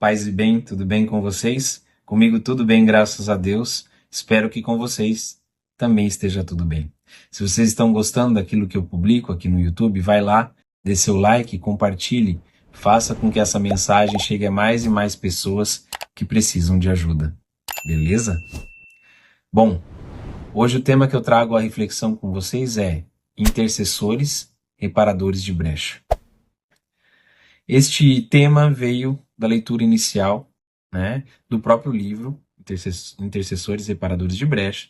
Paz e bem, tudo bem com vocês? Comigo tudo bem, graças a Deus. Espero que com vocês também esteja tudo bem. Se vocês estão gostando daquilo que eu publico aqui no YouTube, vai lá, dê seu like, compartilhe, faça com que essa mensagem chegue a mais e mais pessoas que precisam de ajuda. Beleza? Bom, hoje o tema que eu trago à reflexão com vocês é intercessores, reparadores de brecha. Este tema veio da leitura inicial, do próprio livro Intercessores e Reparadores de Brecha,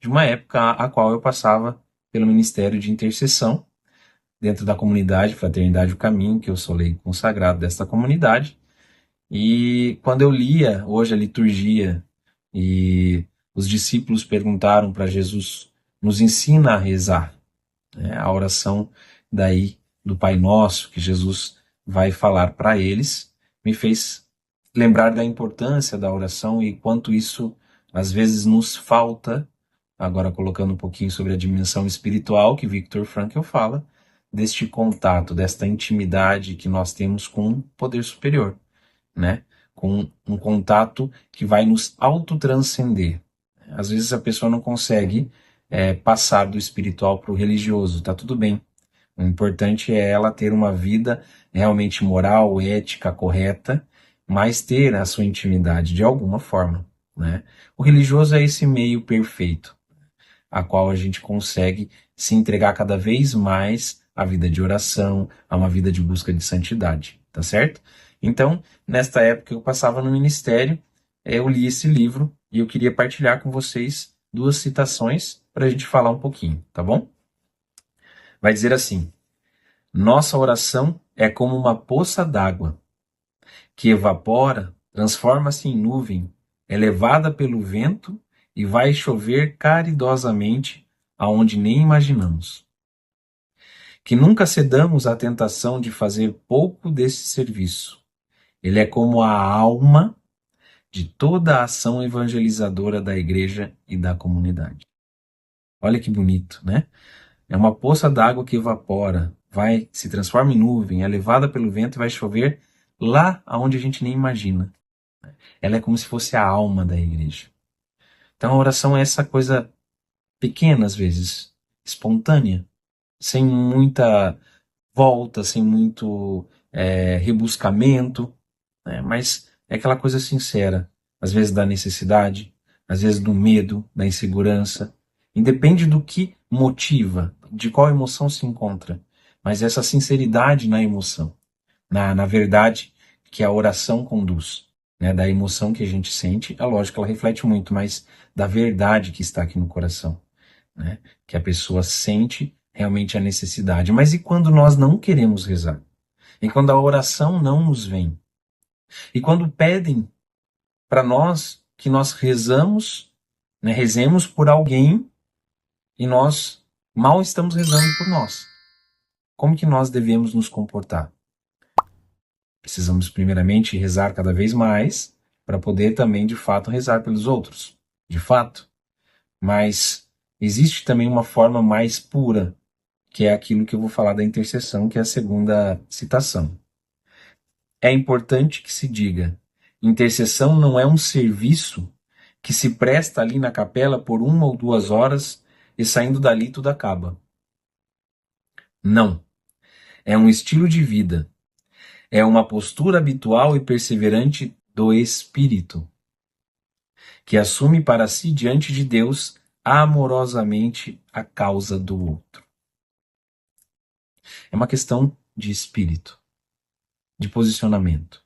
de uma época a qual eu passava pelo Ministério de Intercessão, dentro da comunidade Fraternidade o Caminho, que eu sou leigo consagrado desta comunidade. E quando eu lia hoje a liturgia e os discípulos perguntaram para Jesus, nos ensina a rezar, a oração daí do Pai Nosso, que Jesus vai falar para eles, me fez lembrar da importância da oração e quanto isso às vezes nos falta, agora colocando um pouquinho sobre a dimensão espiritual que Viktor Frankl fala, deste contato, desta intimidade que nós temos com um poder superior, com um contato que vai nos autotranscender. Às vezes a pessoa não consegue passar do espiritual para o religioso, tá tudo bem. O importante é ela ter uma vida realmente moral, ética, correta, mas ter a sua intimidade de alguma forma, O religioso é esse meio perfeito, a qual a gente consegue se entregar cada vez mais à vida de oração, a uma vida de busca de santidade, tá certo? Então, nesta época eu passava no ministério, eu li esse livro e eu queria partilhar com vocês 2 citações para a gente falar um pouquinho, tá bom? Vai dizer assim: nossa oração é como uma poça d'água, que evapora, transforma-se em nuvem, é levada pelo vento e vai chover caridosamente aonde nem imaginamos. Que nunca cedamos à tentação de fazer pouco desse serviço. Ele é como a alma de toda a ação evangelizadora da igreja e da comunidade. Olha que bonito, né? É uma poça d'água que evapora, se transforma em nuvem, é levada pelo vento e vai chover lá aonde a gente nem imagina. Ela é como se fosse a alma da igreja. Então a oração é essa coisa pequena às vezes, espontânea, sem muita volta, sem muito rebuscamento, mas é aquela coisa sincera, às vezes da necessidade, às vezes do medo, da insegurança, independe do que motiva, de qual emoção se encontra, mas essa sinceridade na emoção, na verdade que a oração conduz, da emoção que a gente sente, é lógico que ela reflete muito, mas da verdade que está aqui no coração, que a pessoa sente realmente a necessidade. Mas e quando nós não queremos rezar? E quando a oração não nos vem? E quando pedem para nós que nós rezemos por alguém e nós mal estamos rezando por nós? Como que nós devemos nos comportar? Precisamos primeiramente rezar cada vez mais para poder também, de fato, rezar pelos outros. De fato. Mas existe também uma forma mais pura, que é aquilo que eu vou falar da intercessão, que é a segunda citação. É importante que se diga: intercessão não é um serviço que se presta ali na capela por 1 ou 2 horas e saindo dali tudo acaba. Não. É um estilo de vida. É uma postura habitual e perseverante do espírito, que assume para si diante de Deus amorosamente a causa do outro. É uma questão de espírito, de posicionamento.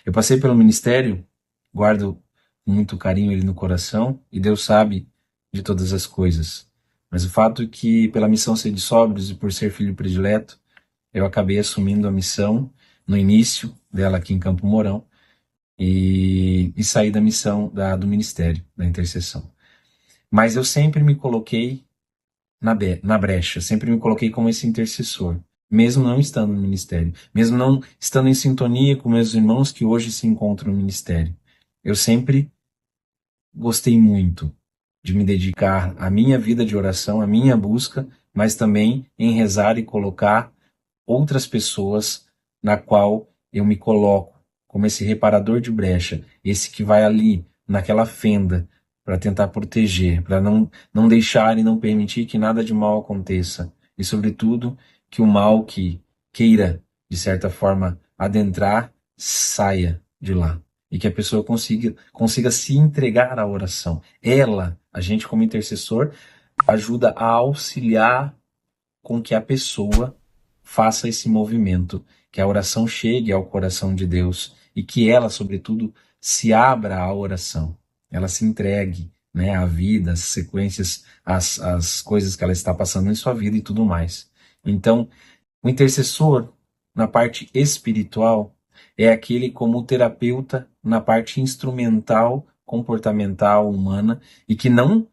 Eu passei pelo ministério, guardo com muito carinho ele no coração, e Deus sabe de todas as coisas. Mas o fato é que, pela missão ser de sóbrios e por ser filho predileto, eu acabei assumindo a missão no início dela aqui em Campo Mourão e saí da missão do ministério, da intercessão. Mas eu sempre me coloquei na brecha, sempre me coloquei como esse intercessor, mesmo não estando no ministério, mesmo não estando em sintonia com meus irmãos que hoje se encontram no ministério. Eu sempre gostei muito de me dedicar à minha vida de oração, à minha busca, mas também em rezar e colocar outras pessoas na qual eu me coloco como esse reparador de brecha, esse que vai ali naquela fenda para tentar proteger, para não deixar e não permitir que nada de mal aconteça. E, sobretudo, que o mal que queira, de certa forma, adentrar, saia de lá. E que a pessoa consiga se entregar à oração. Ela, a gente como intercessor, ajuda a auxiliar com que a pessoa faça esse movimento, que a oração chegue ao coração de Deus e que ela, sobretudo, se abra à oração, ela se entregue, né, à vida, às sequências, às coisas que ela está passando em sua vida e tudo mais. Então, o intercessor, na parte espiritual, é aquele como terapeuta na parte instrumental, comportamental, humana, e que não,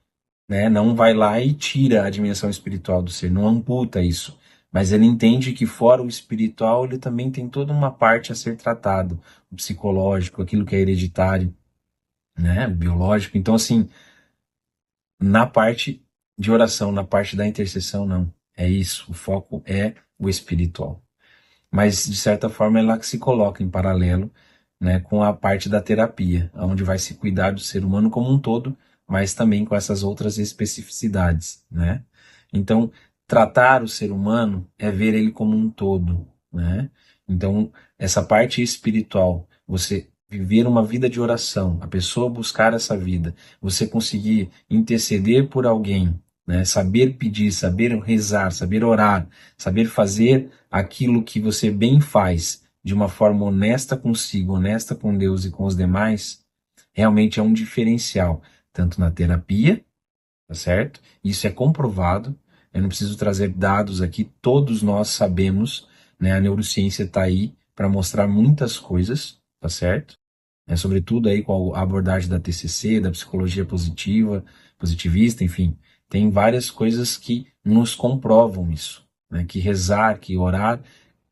né, não vai lá e tira a dimensão espiritual do ser, não amputa isso. Mas ele entende que fora o espiritual, ele também tem toda uma parte a ser tratado, o psicológico, aquilo que é hereditário, né, biológico. Então, assim, na parte de oração, na parte da intercessão, não. É isso, o foco é o espiritual. Mas, de certa forma, é lá que se coloca em paralelo, né, com a parte da terapia, onde vai se cuidar do ser humano como um todo, mas também com essas outras especificidades, né? Então, tratar o ser humano é ver ele como um todo, né? Então, essa parte espiritual, você viver uma vida de oração, a pessoa buscar essa vida, você conseguir interceder por alguém, né? Saber pedir, saber rezar, saber orar, saber fazer aquilo que você bem faz de uma forma honesta consigo, honesta com Deus e com os demais, realmente é um diferencial, tanto na terapia, tá certo? Isso é comprovado. Eu não preciso trazer dados aqui, todos nós sabemos, né? A neurociência está aí para mostrar muitas coisas, tá certo? Sobretudo aí com a abordagem da TCC, da psicologia positiva, positivista, enfim, tem várias coisas que nos comprovam isso, né? Que rezar, que orar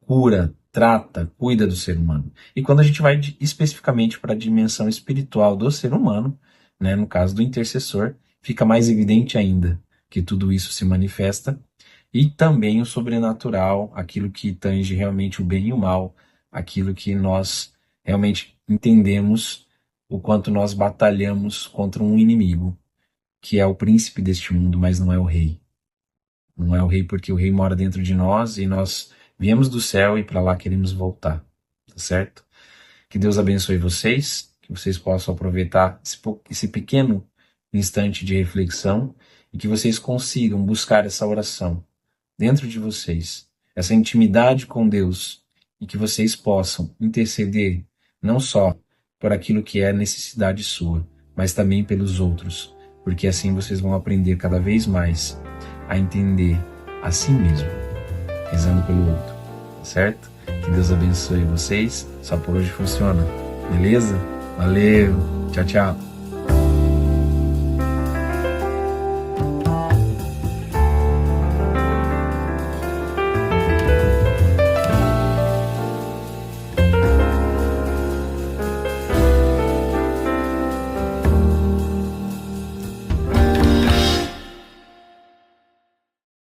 cura, trata, cuida do ser humano. E quando a gente vai especificamente para a dimensão espiritual do ser humano, né, no caso do intercessor, fica mais evidente ainda que tudo isso se manifesta e também o sobrenatural, aquilo que tange realmente o bem e o mal, aquilo que nós realmente entendemos o quanto nós batalhamos contra um inimigo, que é o príncipe deste mundo, mas não é o rei. Não é o rei porque o rei mora dentro de nós e nós viemos do céu e para lá queremos voltar, tá certo? Que Deus abençoe vocês, que vocês possam aproveitar esse pequeno instante de reflexão e que vocês consigam buscar essa oração dentro de vocês, essa intimidade com Deus e que vocês possam interceder não só por aquilo que é necessidade sua, mas também pelos outros, porque assim vocês vão aprender cada vez mais a entender a si mesmo, rezando pelo outro, tá certo? Que Deus abençoe vocês. Só por hoje funciona, beleza? Valeu, tchau, tchau.